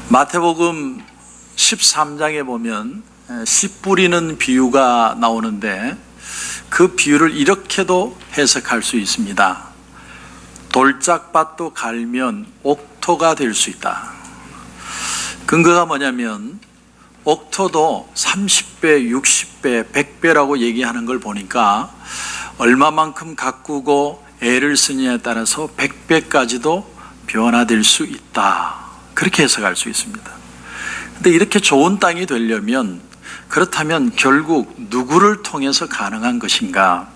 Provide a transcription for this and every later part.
마태복음 13장에 보면 씨 뿌리는 비유가 나오는데 그 비유를 이렇게도 해석할 수 있습니다. 돌짝밭도 갈면 옥토가 될 수 있다. 근거가 뭐냐면 옥토도 30배, 60배, 100배라고 얘기하는 걸 보니까 얼마만큼 가꾸고 애를 쓰느냐에 따라서 100배까지도 변화될 수 있다. 그렇게 해석할 수 있습니다. 근데 이렇게 좋은 땅이 되려면, 그렇다면 결국 누구를 통해서 가능한 것인가?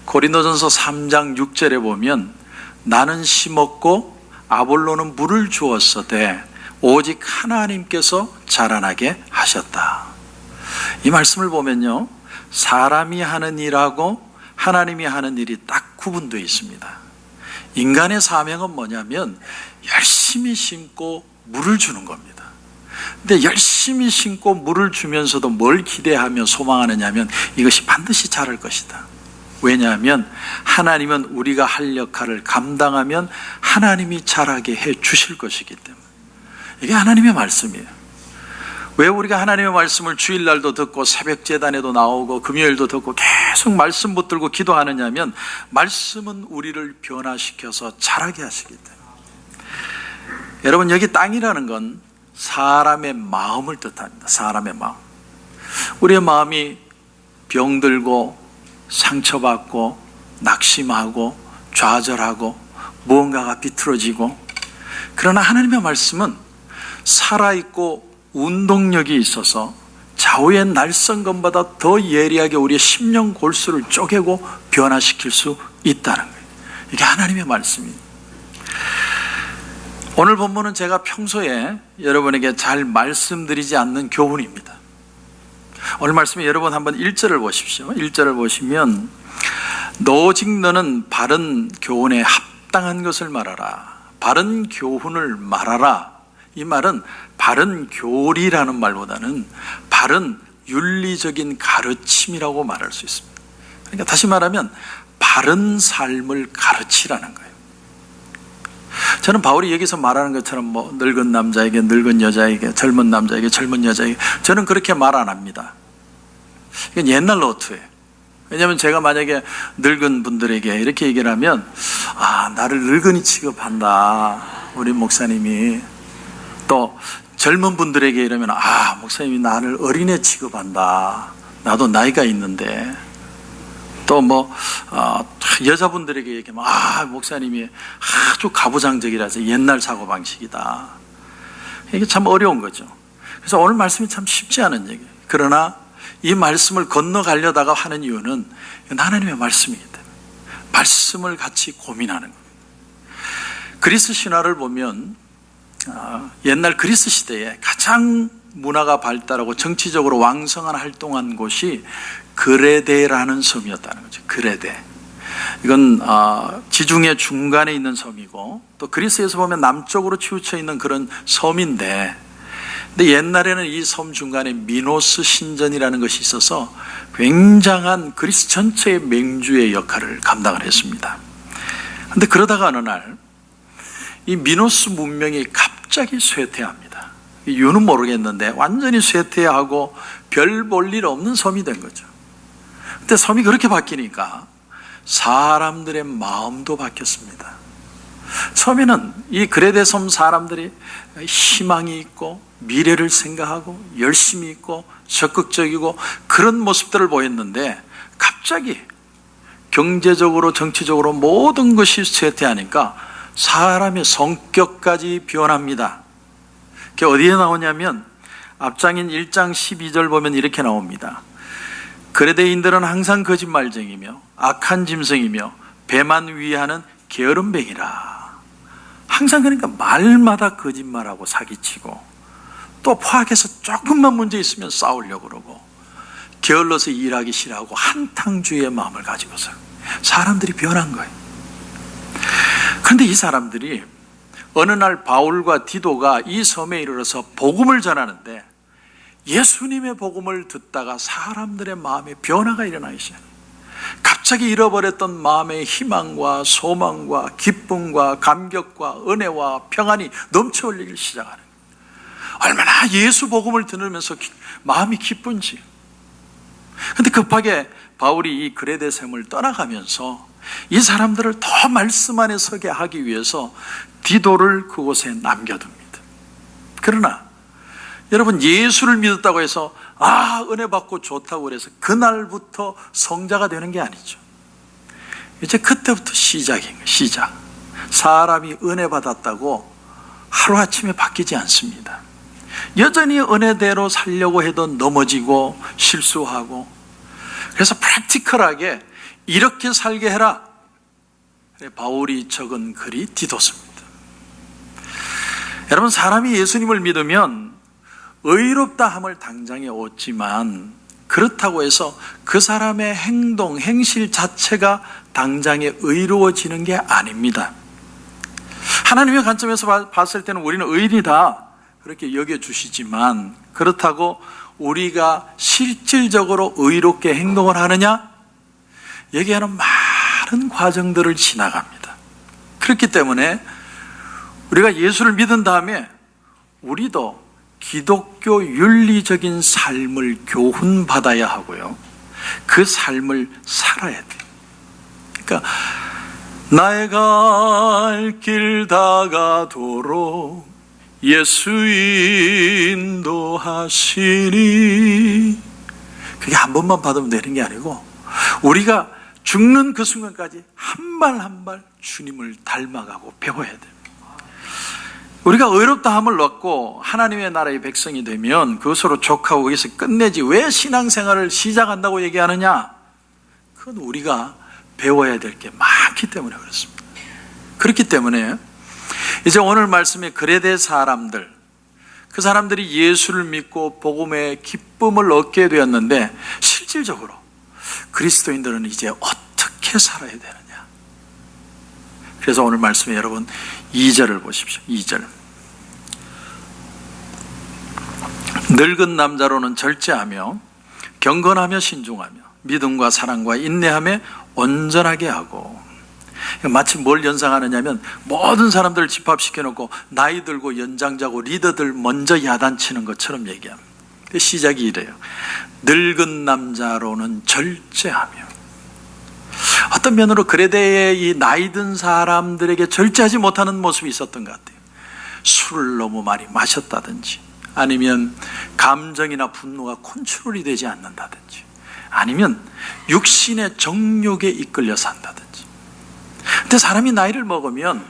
고린도전서 3장 6절에 보면 나는 심었고 아볼로는 물을 주었으되 오직 하나님께서 자라나게 하셨다. 이 말씀을 보면요, 사람이 하는 일하고 하나님이 하는 일이 딱 구분되어 있습니다. 인간의 사명은 뭐냐면 열심히 심고 물을 주는 겁니다. 근데 열심히 심고 물을 주면서도 뭘 기대하며 소망하느냐면 이것이 반드시 자랄 것이다. 왜냐하면 하나님은 우리가 할 역할을 감당하면 하나님이 자라게 해 주실 것이기 때문에. 이게 하나님의 말씀이에요. 왜 우리가 하나님의 말씀을 주일날도 듣고 새벽 제단에도 나오고 금요일도 듣고 계속 말씀 붙들고 기도하느냐면 말씀은 우리를 변화시켜서 자라게 하시기 때문에. 여러분, 여기 땅이라는 건 사람의 마음을 뜻합니다. 사람의 마음. 우리의 마음이 병들고 상처받고 낙심하고 좌절하고 무언가가 비틀어지고, 그러나 하나님의 말씀은 살아있고 운동력이 있어서 좌우의 날성검보다 더 예리하게 우리의 심령 골수를 쪼개고 변화시킬 수 있다는 거예요. 이게 하나님의 말씀입니다. 오늘 본문은 제가 평소에 여러분에게 잘 말씀드리지 않는 교훈입니다. 오늘 말씀에 여러분 한번 1절을 보십시오. 1절을 보시면 오직 너는 바른 교훈에 합당한 것을 말하라. 바른 교훈을 말하라. 이 말은 바른 교리라는 말보다는 바른 윤리적인 가르침이라고 말할 수 있습니다. 그러니까 다시 말하면 바른 삶을 가르치라는 거예요. 저는 바울이 여기서 말하는 것처럼 늙은 남자에게 늙은 여자에게, 젊은 남자에게 젊은 여자에게, 저는 그렇게 말 안 합니다. 이건 옛날 노트예요. 왜냐하면 제가 만약에 늙은 분들에게 이렇게 얘기를 하면 나를 늙은이 취급한다, 우리 목사님이. 또 젊은 분들에게 이러면 목사님이 나를 어린애 취급한다, 나도 나이가 있는데. 또 여자분들에게 얘기하면 목사님이 아주 가부장적이라서 옛날 사고방식이다. 이게 참 어려운 거죠. 그래서 오늘 말씀이 참 쉽지 않은 얘기예요. 그러나 이 말씀을 건너가려다가 하는 이유는 하나님의 말씀이기 때문에 말씀을 같이 고민하는 겁니다. 그리스 신화를 보면 옛날 그리스 시대에 가장 문화가 발달하고 정치적으로 왕성한 활동한 곳이 그레데라는 섬이었다는 거죠. 그레데. 이건 지중해 중간에 있는 섬이고, 또 그리스에서 보면 남쪽으로 치우쳐 있는 그런 섬인데, 근데 옛날에는 이 섬 중간에 미노스 신전이라는 것이 있어서 굉장한 그리스 전체의 맹주의 역할을 감당을 했습니다. 그런데 그러다가 어느 날 이 미노스 문명이 갑자기 쇠퇴합니다. 이유는 모르겠는데 완전히 쇠퇴하고 별 볼 일 없는 섬이 된 거죠. 근데 섬이 그렇게 바뀌니까 사람들의 마음도 바뀌었습니다. 처음에는 이 그레데 섬 사람들이 희망이 있고 미래를 생각하고 열심히 있고 적극적이고 그런 모습들을 보였는데, 갑자기 경제적으로 정치적으로 모든 것이 쇠퇴하니까 사람의 성격까지 변합니다. 그게 어디에 나오냐면 앞장인 1장 12절 보면 이렇게 나옵니다. 그레데인들은 항상 거짓말쟁이며 악한 짐승이며 배만 위하는 게으름뱅이라. 항상 그러니까 말마다 거짓말하고 사기치고, 또 포악해서 조금만 문제 있으면 싸우려고 그러고, 게을러서 일하기 싫어하고 한탕주의의 마음을 가지고서 사람들이 변한 거예요. 그런데 이 사람들이 어느 날 바울과 디도가 이 섬에 이르러서 복음을 전하는데, 예수님의 복음을 듣다가 사람들의 마음에 변화가 일어나기 시작해요. 갑자기 잃어버렸던 마음의 희망과 소망과 기쁨과 감격과 은혜와 평안이 넘쳐 흘리기 시작하는 거예요. 얼마나 예수 복음을 들으면서 마음이 기쁜지. 근데 급하게 바울이 이 그레데 샘을 떠나가면서 이 사람들을 더 말씀 안에 서게 하기 위해서 디도를 그곳에 남겨둡니다. 그러나 여러분, 예수를 믿었다고 해서 은혜 받고 좋다고 그래서 그날부터 성자가 되는 게 아니죠. 이제 그때부터 시작인 거예요. 시작. 사람이 은혜 받았다고 하루아침에 바뀌지 않습니다. 여전히 은혜대로 살려고 해도 넘어지고 실수하고, 그래서 프랙티컬하게 이렇게 살게 해라. 바울이 적은 글이 디도서입니다. 여러분, 사람이 예수님을 믿으면 의롭다 함을 당장에 얻지만, 그렇다고 해서 그 사람의 행동, 행실 자체가 당장에 의로워지는 게 아닙니다. 하나님의 관점에서 봤을 때는 우리는 의인이다 그렇게 여겨주시지만, 그렇다고 우리가 실질적으로 의롭게 행동을 하느냐? 여기에는 많은 과정들을 지나갑니다. 그렇기 때문에 우리가 예수를 믿은 다음에 우리도 기독교 윤리적인 삶을 교훈받아야 하고요, 그 삶을 살아야 돼요. 그러니까 나의 갈 길 다가도록 예수 인도하시니, 그게 한 번만 받으면 되는 게 아니고 우리가 죽는 그 순간까지 한 발 한 발 주님을 닮아가고 배워야 돼요. 우리가 의롭다 함을 얻고 하나님의 나라의 백성이 되면 그것으로 족하고 거기서 끝내지 왜 신앙생활을 시작한다고 얘기하느냐? 그건 우리가 배워야 될 게 많기 때문에 그렇습니다. 그렇기 때문에 이제 오늘 말씀에 그레데 사람들, 그 사람들이 예수를 믿고 복음의 기쁨을 얻게 되었는데, 실질적으로 그리스도인들은 이제 어떻게 살아야 되느냐? 그래서 오늘 말씀에 여러분 2절을 보십시오. 2절. 늙은 남자로는 절제하며 경건하며 신중하며 믿음과 사랑과 인내함에 온전하게 하고. 마치 뭘 연상하느냐면, 모든 사람들을 집합시켜놓고 나이 들고 연장자고 리더들 먼저 야단치는 것처럼 얘기합니다. 시작이 이래요. 늙은 남자로는 절제하며. 어떤 면으로 그레데의 이 나이 든 사람들에게 절제하지 못하는 모습이 있었던 것 같아요. 술을 너무 많이 마셨다든지, 아니면 감정이나 분노가 컨트롤이 되지 않는다든지, 아니면 육신의 정욕에 이끌려 산다든지. 근데 사람이 나이를 먹으면,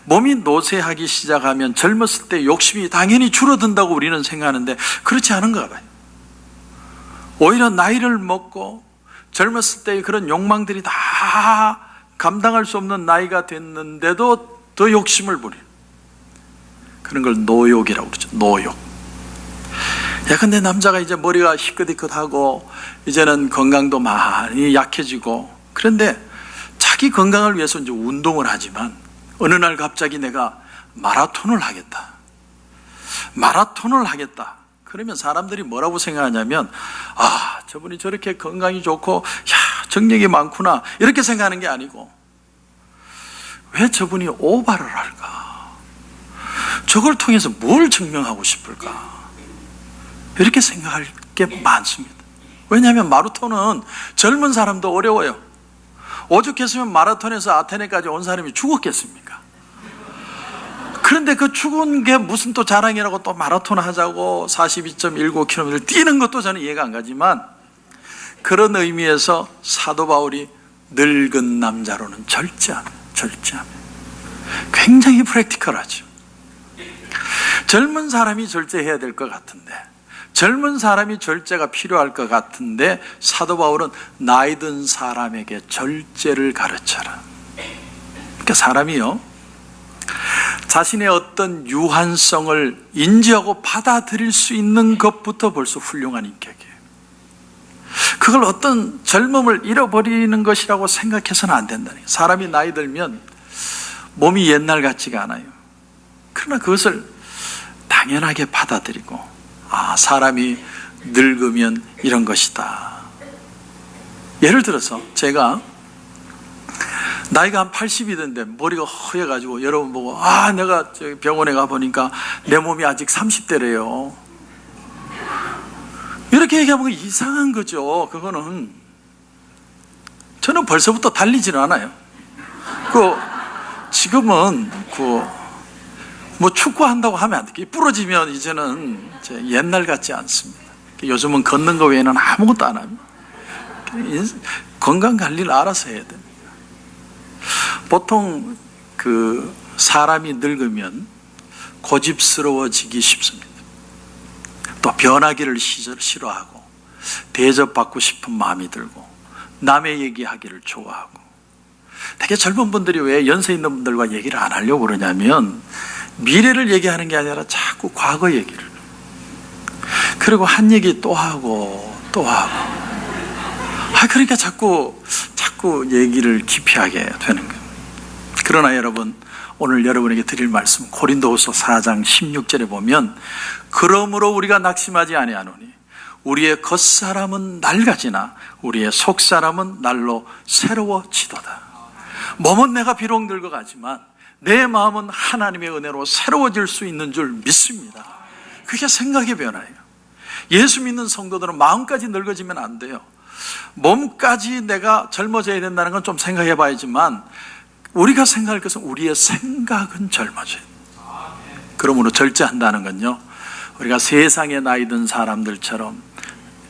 몸이 노쇠하기 시작하면 젊었을 때 욕심이 당연히 줄어든다고 우리는 생각하는데 그렇지 않은가 봐요. 오히려 나이를 먹고 젊었을 때의 그런 욕망들이 다 감당할 수 없는 나이가 됐는데도 더 욕심을 부리는, 그런 걸 노욕이라고 그러죠. 노욕. 근데 남자가 이제 머리가 희끗희끗하고 이제는 건강도 많이 약해지고, 그런데 자기 건강을 위해서 이제 운동을 하지만 어느 날 갑자기 내가 마라톤을 하겠다. 그러면 사람들이 뭐라고 생각하냐면, 저분이 저렇게 건강이 좋고 정력이 많구나, 이렇게 생각하는 게 아니고, 왜 저분이 오바를 할까? 저걸 통해서 뭘 증명하고 싶을까? 이렇게 생각할 게 많습니다. 왜냐하면 마라톤은 젊은 사람도 어려워요. 오죽했으면 마라톤에서 아테네까지 온 사람이 죽었겠습니까? 그런데 그 죽은 게 무슨 또 자랑이라고 또 마라톤 하자고 42.19km 뛰는 것도 저는 이해가 안 가지만, 그런 의미에서 사도 바울이 늙은 남자로는 절제하며. 굉장히 프랙티컬하죠. 젊은 사람이 절제해야 될 것 같은데, 젊은 사람이 절제가 필요할 것 같은데, 사도 바울은 나이 든 사람에게 절제를 가르쳐라. 그러니까 사람이요, 자신의 어떤 유한성을 인지하고 받아들일 수 있는 것부터 벌써 훌륭한 인격이에요. 그걸 어떤 젊음을 잃어버리는 것이라고 생각해서는 안 된다는 거예요. 사람이 나이 들면 몸이 옛날 같지가 않아요. 그러나 그것을 당연하게 받아들이고, 사람이 늙으면 이런 것이다. 예를 들어서 제가 나이가 한 80이 된데 머리가 허해가지고 여러분 보고 내가 저기 병원에 가보니까 내 몸이 아직 30대래요. 이렇게 얘기하면 이상한 거죠. 그거는 저는 벌써부터 달리지는 않아요. 지금은 뭐 축구한다고 하면 안 돼. 부러지면 이제는 옛날 같지 않습니다. 요즘은 걷는 거 외에는 아무것도 안 합니다. 건강 관리를 알아서 해야 됩니다. 보통 사람이 늙으면 고집스러워지기 쉽습니다. 또 변하기를 싫어하고 대접받고 싶은 마음이 들고 남의 얘기하기를 좋아하고, 되게 젊은 분들이 왜 연세 있는 분들과 얘기를 안 하려고 그러냐면 미래를 얘기하는 게 아니라 자꾸 과거 얘기를, 그리고 한 얘기 또 하고 또 하고, 그러니까 자꾸 얘기를 기피하게 되는 거예요. 그러나 여러분, 오늘 여러분에게 드릴 말씀 고린도후서 4장 16절에 보면, 그러므로 우리가 낙심하지 아니하노니 우리의 겉사람은 낡아지나 우리의 속사람은 날로 새로워지도다. 몸은 내가 비록 늙어가지만 내 마음은 하나님의 은혜로 새로워질 수 있는 줄 믿습니다. 그게 생각의 변화예요. 예수 믿는 성도들은 마음까지 늙어지면 안 돼요. 몸까지 내가 젊어져야 된다는 건 좀 생각해 봐야지만, 우리가 생각할 것은 우리의 생각은 젊어져요. 그러므로 절제한다는 건요, 우리가 세상에 나이 든 사람들처럼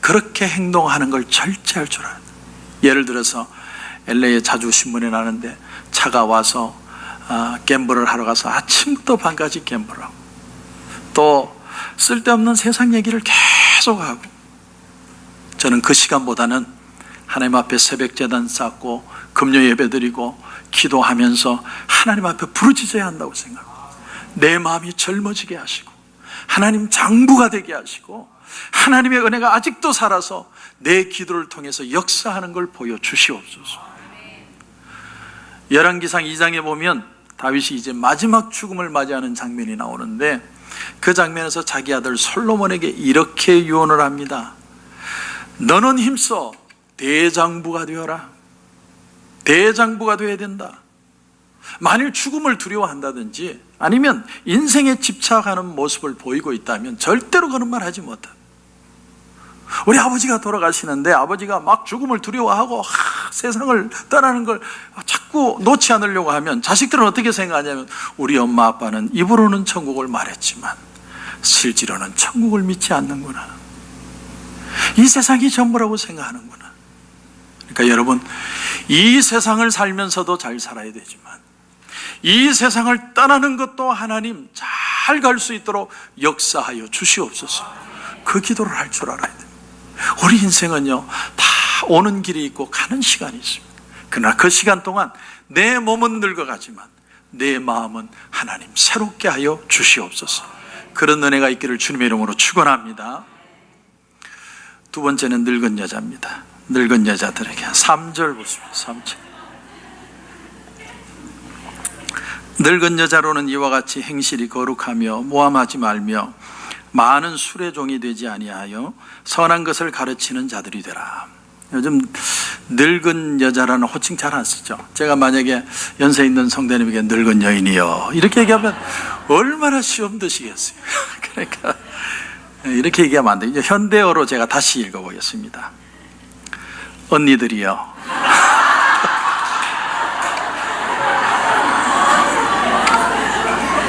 그렇게 행동하는 걸 절제할 줄 알아요. 예를 들어서 LA에 자주 신문에 나는데, 차가 와서 갬블을 하러 가서 아침부터 밤까지 갬블하고, 또 쓸데없는 세상 얘기를 계속하고, 저는 그 시간보다는 하나님 앞에 새벽 제단 쌓고 금요 예배 드리고 기도하면서 하나님 앞에 부르짖어야 한다고 생각합니다. 내 마음이 젊어지게 하시고 하나님 장부가 되게 하시고 하나님의 은혜가 아직도 살아서 내 기도를 통해서 역사하는 걸 보여주시옵소서. 열왕기상 2장에 보면 다윗이 이제 마지막 죽음을 맞이하는 장면이 나오는데, 그 장면에서 자기 아들 솔로몬에게 이렇게 유언을 합니다. 너는 힘써 대장부가 되어라. 대장부가 되어야 된다. 만일 죽음을 두려워한다든지 아니면 인생에 집착하는 모습을 보이고 있다면 절대로 그런 말 하지 못한다. 우리 아버지가 돌아가시는데 아버지가 막 죽음을 두려워하고 세상을 떠나는 걸 자꾸 놓지 않으려고 하면 자식들은 어떻게 생각하냐면, 우리 엄마 아빠는 입으로는 천국을 말했지만 실제로는 천국을 믿지 않는구나. 이 세상이 전부라고 생각하는구나. 그러니까 여러분, 이 세상을 살면서도 잘 살아야 되지만 이 세상을 떠나는 것도 하나님 잘 갈 수 있도록 역사하여 주시옵소서. 그 기도를 할 줄 알아야 됩니다. 우리 인생은요, 다 오는 길이 있고 가는 시간이 있습니다. 그러나 그 시간 동안 내 몸은 늙어가지만 내 마음은 하나님 새롭게 하여 주시옵소서. 그런 은혜가 있기를 주님의 이름으로 축원합니다. 두 번째는 늙은 여자입니다. 늙은 여자들에게 3절 보십시오. 3절. 늙은 여자로는 이와 같이 행실이 거룩하며 모함하지 말며 많은 술의 종이 되지 아니하여 선한 것을 가르치는 자들이 되라. 요즘 늙은 여자라는 호칭 잘 안 쓰죠. 제가 만약에 연세 있는 성도님에게 늙은 여인이요 이렇게 얘기하면 얼마나 시험 드시겠어요. 그러니까 이렇게 얘기하면 안 돼요. 이제 현대어로 제가 다시 읽어보겠습니다. 언니들이요.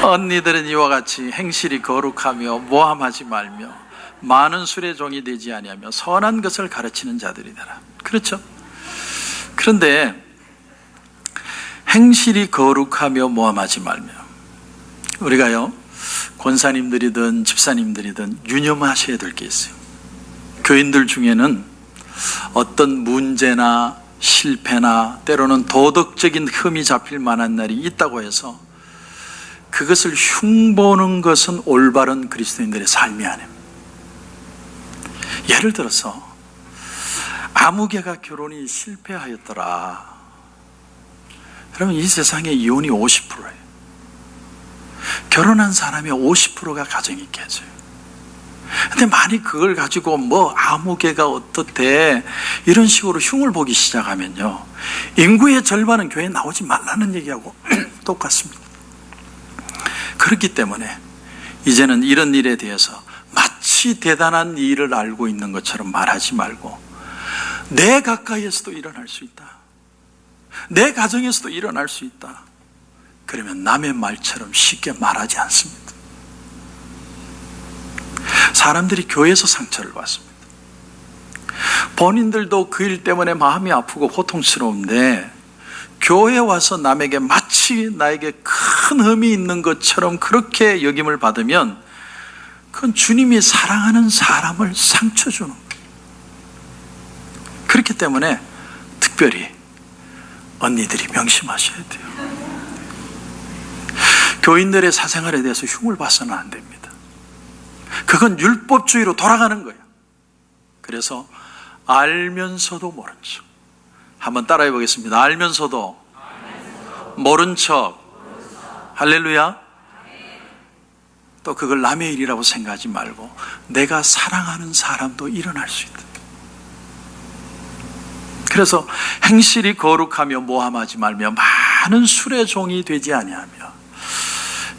언니들은 이와 같이 행실이 거룩하며 모함하지 말며 많은 술의 종이 되지 아니하며 선한 것을 가르치는 자들이 되라. 그렇죠? 그런데 행실이 거룩하며 모함하지 말며, 우리가요, 권사님들이든 집사님들이든 유념하셔야 될 게 있어요. 교인들 중에는 어떤 문제나 실패나 때로는 도덕적인 흠이 잡힐 만한 날이 있다고 해서 그것을 흉보는 것은 올바른 그리스도인들의 삶이 아닙니다. 예를 들어서 아무개가 결혼이 실패하였더라. 그러면 이 세상에 이혼이 50%예요. 결혼한 사람의 50%가 가정이 깨져요. 근데 많이 그걸 가지고 뭐 아무개가 어떻대 이런 식으로 흉을 보기 시작하면요, 인구의 절반은 교회에 나오지 말라는 얘기하고 똑같습니다. 그렇기 때문에 이제는 이런 일에 대해서 마치 대단한 일을 알고 있는 것처럼 말하지 말고, 내 가까이에서도 일어날 수 있다, 내 가정에서도 일어날 수 있다, 그러면 남의 말처럼 쉽게 말하지 않습니다. 사람들이 교회에서 상처를 받습니다. 본인들도 그 일 때문에 마음이 아프고 고통스러운데 교회에 와서 남에게 마치 나에게 큰 흠이 있는 것처럼 그렇게 여김을 받으면 그건 주님이 사랑하는 사람을 상처 주는 거예요. 그렇기 때문에 특별히 언니들이 명심하셔야 돼요. 교인들의 사생활에 대해서 흉을 봐서는 안 됩니다. 그건 율법주의로 돌아가는 거예요. 그래서 알면서도 모른 척. 한번 따라해 보겠습니다. 알면서도 모른 척. 할렐루야. 또 그걸 남의 일이라고 생각하지 말고 내가 사랑하는 사람도 일어날 수 있다. 그래서 행실이 거룩하며 모함하지 말며 많은 술의 종이 되지 아니하며.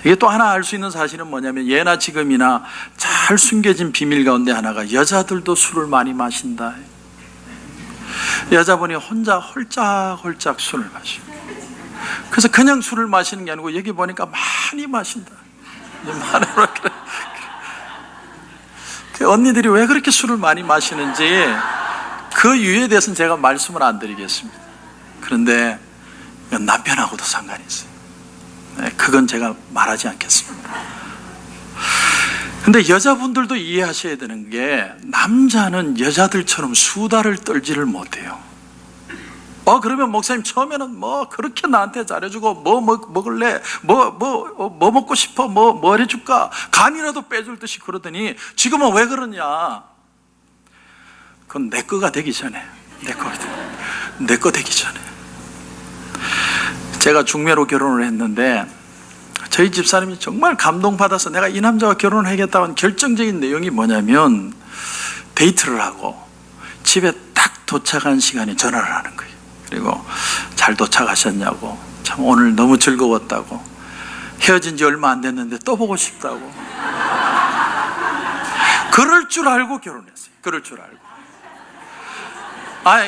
이게 또 하나 알 수 있는 사실은 뭐냐면, 예나 지금이나 잘 숨겨진 비밀 가운데 하나가 여자들도 술을 많이 마신다. 여자분이 혼자 홀짝홀짝 술을 마시고, 그래서 그냥 술을 마시는 게 아니고 여기 보니까 많이 마신다. 언니들이 왜 그렇게 술을 많이 마시는지 그 이유에 대해서는 제가 말씀을 안 드리겠습니다. 그런데 남편하고도 상관이 있어요. 그건 제가 말하지 않겠습니다. 근데 여자분들도 이해하셔야 되는 게, 남자는 여자들처럼 수다를 떨지를 못해요. 그러면 목사님 처음에는 뭐 그렇게 나한테 잘해주고 뭐 먹을래? 뭐 먹고 싶어? 뭐 해줄까? 간이라도 빼줄 듯이 그러더니 지금은 왜 그러냐? 그건 내 거가 되기 전에, 내 거 되기 전에. 제가 중매로 결혼을 했는데 저희 집사람이 정말 감동받아서 내가 이 남자와 결혼을 하겠다는 결정적인 내용이 뭐냐면, 데이트를 하고 집에 딱 도착한 시간에 전화를 하는 거예요. 그리고 잘 도착하셨냐고, 참 오늘 너무 즐거웠다고, 헤어진 지 얼마 안 됐는데 또 보고 싶다고. 그럴 줄 알고 결혼했어요. 그럴 줄 알고.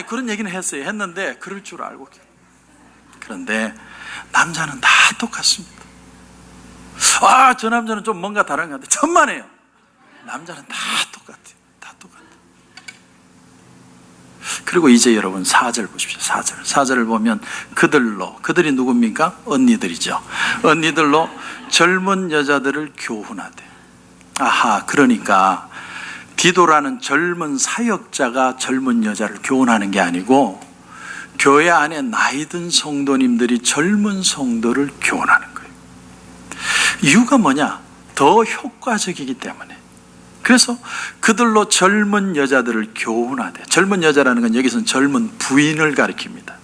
그런 얘기는 했는데 그럴 줄 알고. 그런데 남자는 다 똑같습니다. 저 남자는 좀 뭔가 다른 것 같아요. 천만에요. 남자는 다 똑같아요. 다 똑같아요. 그리고 이제 여러분 4절 보십시오. 4절을 보면 그들이 누굽니까? 언니들이죠. 언니들로 젊은 여자들을 교훈하되. 그러니까 디도라는 젊은 사역자가 젊은 여자를 교훈하는 게 아니고, 교회 안에 나이 든 성도님들이 젊은 성도를 교훈하는 거예요. 이유가 뭐냐? 더 효과적이기 때문에. 그래서 그들로 젊은 여자들을 교훈하되. 젊은 여자라는 건 여기서는 젊은 부인을 가리킵니다.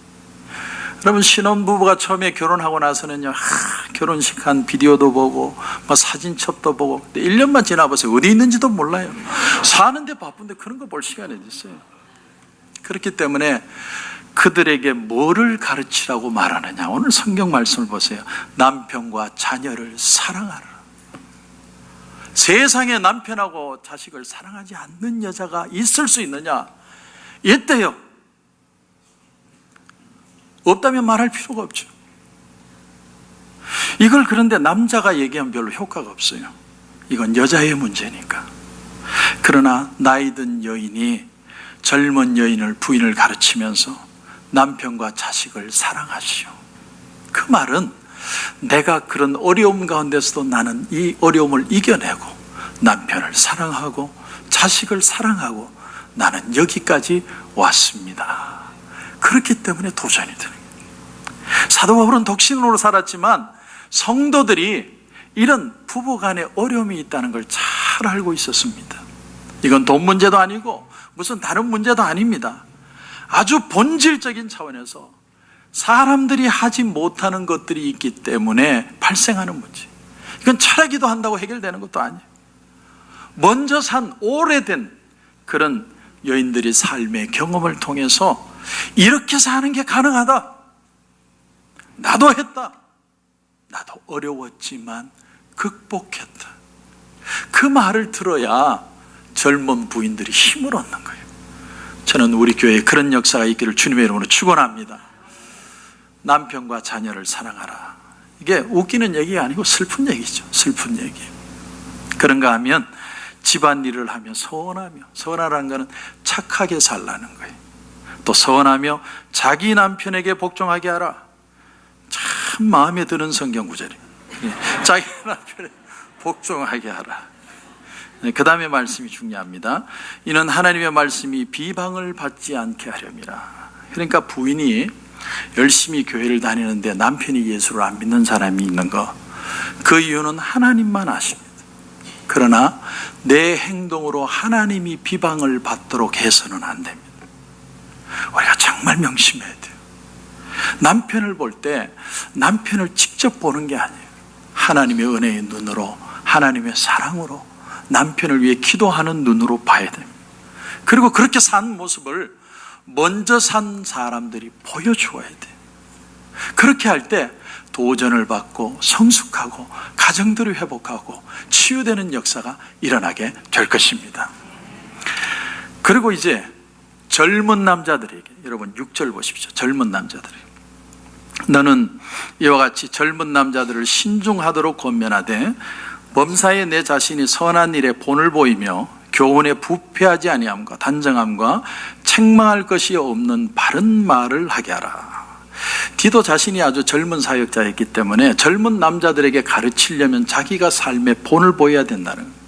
여러분, 신혼부부가 처음에 결혼하고 나서는요, 결혼식 한 비디오도 보고 사진첩도 보고, 1년만 지나보세요. 어디 있는지도 몰라요. 사는데 바쁜데 그런 거 볼 시간이 어디 있어요. 그렇기 때문에 그들에게 뭐를 가르치라고 말하느냐? 오늘 성경 말씀을 보세요. 남편과 자녀를 사랑하라. 세상에 남편하고 자식을 사랑하지 않는 여자가 있을 수 있느냐? 있대요. 없다면 말할 필요가 없죠. 이걸 그런데 남자가 얘기하면 별로 효과가 없어요. 이건 여자의 문제니까. 그러나 나이 든 여인이 젊은 여인을, 부인을 가르치면서 남편과 자식을 사랑하시오. 그 말은 내가 그런 어려움 가운데서도 나는 이 어려움을 이겨내고 남편을 사랑하고 자식을 사랑하고 나는 여기까지 왔습니다. 그렇기 때문에 도전이 되는 거예요. 사도 바울은 독신으로 살았지만 성도들이 이런 부부간에 어려움이 있다는 걸 잘 알고 있었습니다. 이건 돈 문제도 아니고 무슨 다른 문제도 아닙니다. 아주 본질적인 차원에서 사람들이 하지 못하는 것들이 있기 때문에 발생하는 문제. 이건 철학기도 한다고 해결되는 것도 아니에요. 먼저 산 오래된 그런 여인들의 삶의 경험을 통해서 이렇게 사는 게 가능하다. 나도 했다. 나도 어려웠지만 극복했다. 그 말을 들어야 젊은 부인들이 힘을 얻는 거예요. 저는 우리 교회에 그런 역사가 있기를 주님의 이름으로 축원합니다. 남편과 자녀를 사랑하라. 이게 웃기는 얘기가 아니고 슬픈 얘기죠. 슬픈 얘기. 그런가 하면 집안일을 하며 서운하며, 서운하라는 것은 착하게 살라는 거예요. 또 서운하며 자기 남편에게 복종하게 하라. 참 마음에 드는 성경 구절입니다. 자기 남편에 복종하게 하라. 그 다음에 말씀이 중요합니다. 이는 하나님의 말씀이 비방을 받지 않게 하렵니다. 그러니까 부인이 열심히 교회를 다니는데 남편이 예수를 안 믿는 사람이 있는 거, 그 이유는 하나님만 아십니다. 그러나 내 행동으로 하나님이 비방을 받도록 해서는 안 됩니다. 우리가 정말 명심해야 돼요. 남편을 볼 때 남편을 직접 보는 게 아니에요. 하나님의 은혜의 눈으로, 하나님의 사랑으로, 남편을 위해 기도하는 눈으로 봐야 됩니다. 그리고 그렇게 산 모습을 먼저 산 사람들이 보여주어야 돼요. 그렇게 할 때 도전을 받고 성숙하고 가정들을 회복하고 치유되는 역사가 일어나게 될 것입니다. 그리고 이제 젊은 남자들에게, 여러분 6절 보십시오. 젊은 남자들에게 너는 이와 같이 젊은 남자들을 신중하도록 권면하되 범사에 내 자신이 선한 일에 본을 보이며 교훈에 부패하지 아니함과 단정함과 책망할 것이 없는 바른 말을 하게 하라. 디도 자신이 아주 젊은 사역자였기 때문에 젊은 남자들에게 가르치려면 자기가 삶의 본을 보여야 된다는 거예요.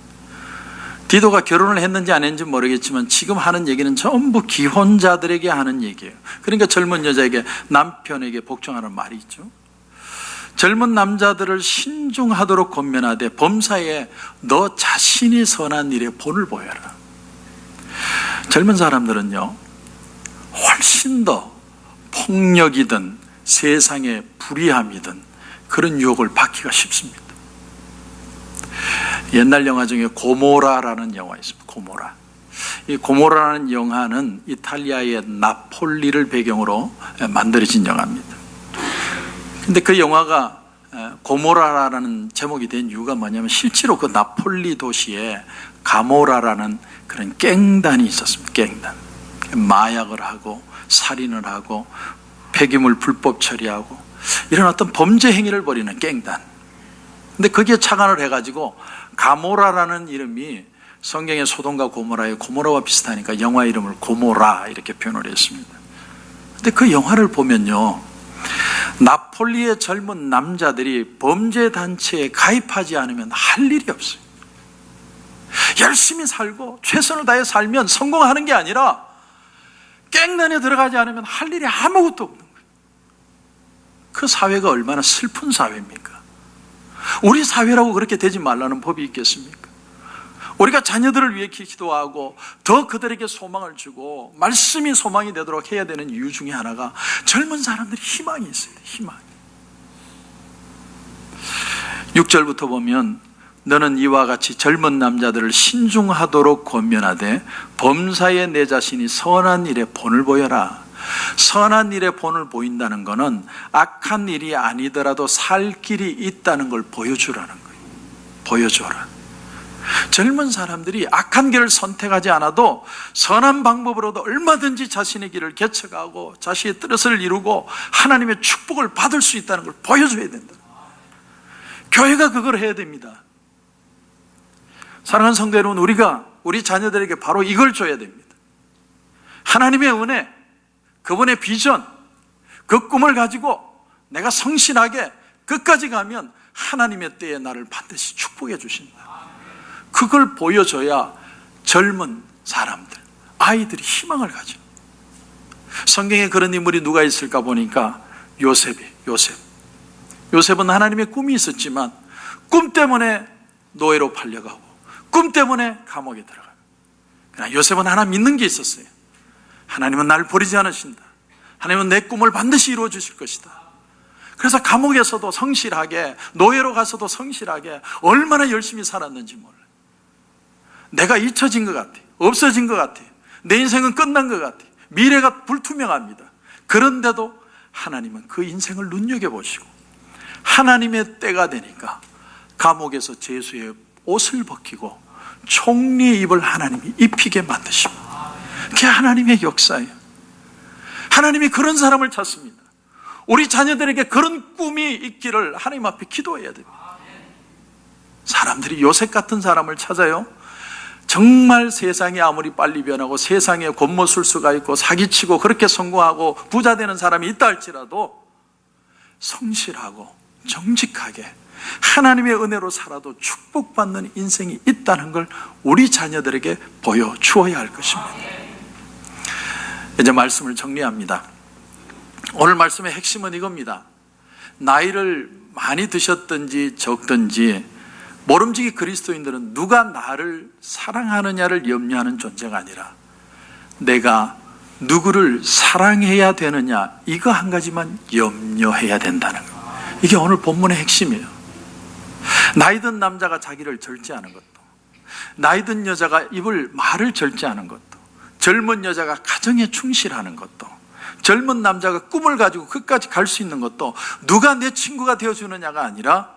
디도가 결혼을 했는지 안 했는지 모르겠지만 지금 하는 얘기는 전부 기혼자들에게 하는 얘기예요. 그러니까 젊은 여자에게, 남편에게 복종하는 말이 있죠. 젊은 남자들을 신중하도록 권면하되 범사에 너 자신이 선한 일에 본을 보여라. 젊은 사람들은요, 훨씬 더 폭력이든 세상의 불의함이든 그런 유혹을 받기가 쉽습니다. 옛날 영화 중에 고모라라는 영화 있습니다. 고모라. 이 고모라라는 영화는 이탈리아의 나폴리를 배경으로 만들어진 영화입니다. 근데 그 영화가 고모라라는 제목이 된 이유가 뭐냐면 실제로 그 나폴리 도시에 가모라라는 그런 갱단이 있었습니다. 갱단. 마약을 하고 살인을 하고 폐기물 불법 처리하고 이런 어떤 범죄 행위를 벌이는 갱단. 근데 거기에 착안을 해가지고 가모라라는 이름이 성경의 소돔과 고모라의 고모라와 비슷하니까 영화 이름을 고모라 이렇게 표현을 했습니다. 근데 그 영화를 보면요, 나폴리의 젊은 남자들이 범죄 단체에 가입하지 않으면 할 일이 없어요. 열심히 살고 최선을 다해 살면 성공하는 게 아니라 갱단에 들어가지 않으면 할 일이 아무것도 없는 거예요. 그 사회가 얼마나 슬픈 사회입니까? 우리 사회라고 그렇게 되지 말라는 법이 있겠습니까? 우리가 자녀들을 위해 기도하고 더 그들에게 소망을 주고 말씀이 소망이 되도록 해야 되는 이유 중에 하나가 젊은 사람들이 희망이 있어요. 희망. 6절부터 보면 너는 이와 같이 젊은 남자들을 신중하도록 권면하되 범사에 내 자신이 선한 일에 본을 보여라. 선한 일에 본을 보인다는 것은 악한 일이 아니더라도 살 길이 있다는 걸 보여주라는 거예요. 보여줘라. 젊은 사람들이 악한 길을 선택하지 않아도 선한 방법으로도 얼마든지 자신의 길을 개척하고 자신의 뜻을 이루고 하나님의 축복을 받을 수 있다는 걸 보여줘야 된다. 교회가 그걸 해야 됩니다. 사랑하는 성도 여러분, 우리가 우리 자녀들에게 바로 이걸 줘야 됩니다. 하나님의 은혜, 그분의 비전, 그 꿈을 가지고 내가 성실하게 끝까지 가면 하나님의 때에 나를 반드시 축복해 주신다. 그걸 보여줘야 젊은 사람들, 아이들이 희망을 가져. 성경에 그런 인물이 누가 있을까 보니까 요셉은 하나님의 꿈이 있었지만 꿈 때문에 노예로 팔려가고 꿈 때문에 감옥에 들어가요. 그러나 요셉은 하나 믿는 게 있었어요. 하나님은 나를 버리지 않으신다. 하나님은 내 꿈을 반드시 이루어 주실 것이다. 그래서 감옥에서도 성실하게, 노예로 가서도 성실하게 얼마나 열심히 살았는지 몰라요. 내가 잊혀진 것 같아. 없어진 것 같아. 내 인생은 끝난 것 같아. 미래가 불투명합니다. 그런데도 하나님은 그 인생을 눈여겨보시고 하나님의 때가 되니까 감옥에서 제수의 옷을 벗기고 총리의 입을 하나님이 입히게 만드십니다. 그게 하나님의 역사예요. 하나님이 그런 사람을 찾습니다. 우리 자녀들에게 그런 꿈이 있기를 하나님 앞에 기도해야 됩니다. 사람들이 요셉 같은 사람을 찾아요. 정말 세상이 아무리 빨리 변하고 세상에 권모술수가 있고 사기치고 그렇게 성공하고 부자 되는 사람이 있다 할지라도 성실하고 정직하게 하나님의 은혜로 살아도 축복받는 인생이 있다는 걸 우리 자녀들에게 보여주어야 할 것입니다. 이제 말씀을 정리합니다. 오늘 말씀의 핵심은 이겁니다. 나이를 많이 드셨든지 적든지 모름지기 그리스도인들은 누가 나를 사랑하느냐를 염려하는 존재가 아니라 내가 누구를 사랑해야 되느냐, 이거 한 가지만 염려해야 된다는 것. 이게 오늘 본문의 핵심이에요. 나이 든 남자가 자기를 절제하는 것도, 나이 든 여자가 말을 절제하는 것도, 젊은 여자가 가정에 충실하는 것도, 젊은 남자가 꿈을 가지고 끝까지 갈 수 있는 것도 누가 내 친구가 되어주느냐가 아니라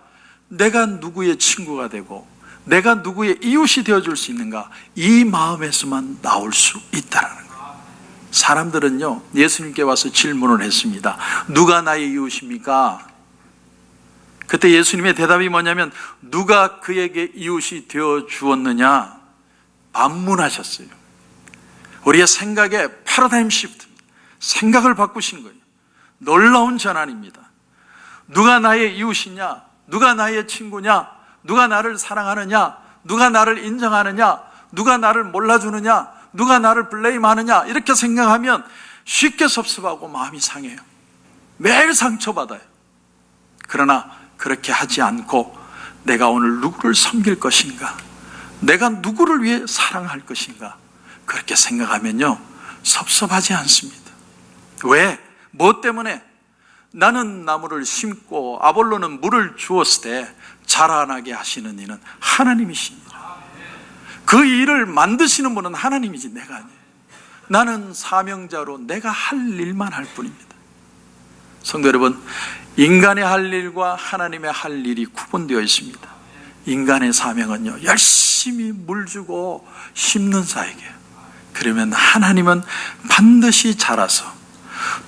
내가 누구의 친구가 되고 내가 누구의 이웃이 되어줄 수 있는가, 이 마음에서만 나올 수 있다는 거예요. 사람들은요, 예수님께 와서 질문을 했습니다. 누가 나의 이웃입니까? 그때 예수님의 대답이 뭐냐면 누가 그에게 이웃이 되어 주었느냐 반문하셨어요. 우리의 생각의 패러다임 시프트, 생각을 바꾸신 거예요. 놀라운 전환입니다. 누가 나의 이웃이냐, 누가 나의 친구냐, 누가 나를 사랑하느냐, 누가 나를 인정하느냐, 누가 나를 몰라주느냐, 누가 나를 블레임하느냐, 이렇게 생각하면 쉽게 섭섭하고 마음이 상해요. 매일 상처받아요. 그러나 그렇게 하지 않고 내가 오늘 누구를 섬길 것인가, 내가 누구를 위해 사랑할 것인가, 그렇게 생각하면요 섭섭하지 않습니다. 왜? 무엇 때문에? 나는 나무를 심고 아볼로는 물을 주었을 때 자라나게 하시는 이는 하나님이십니다. 그 일을 만드시는 분은 하나님이지 내가 아니에요. 나는 사명자로 내가 할 일만 할 뿐입니다. 성도 여러분, 인간의 할 일과 하나님의 할 일이 구분되어 있습니다. 인간의 사명은요 열심히 물 주고 심는 사역이에요. 그러면 하나님은 반드시 자라서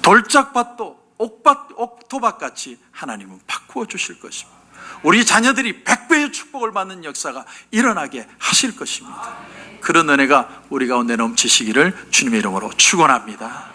돌짝밭도 옥토밭같이 하나님은 바꾸어 주실 것입니다. 우리 자녀들이 100배의 축복을 받는 역사가 일어나게 하실 것입니다. 그런 은혜가 우리 가운데 넘치시기를 주님의 이름으로 축원합니다.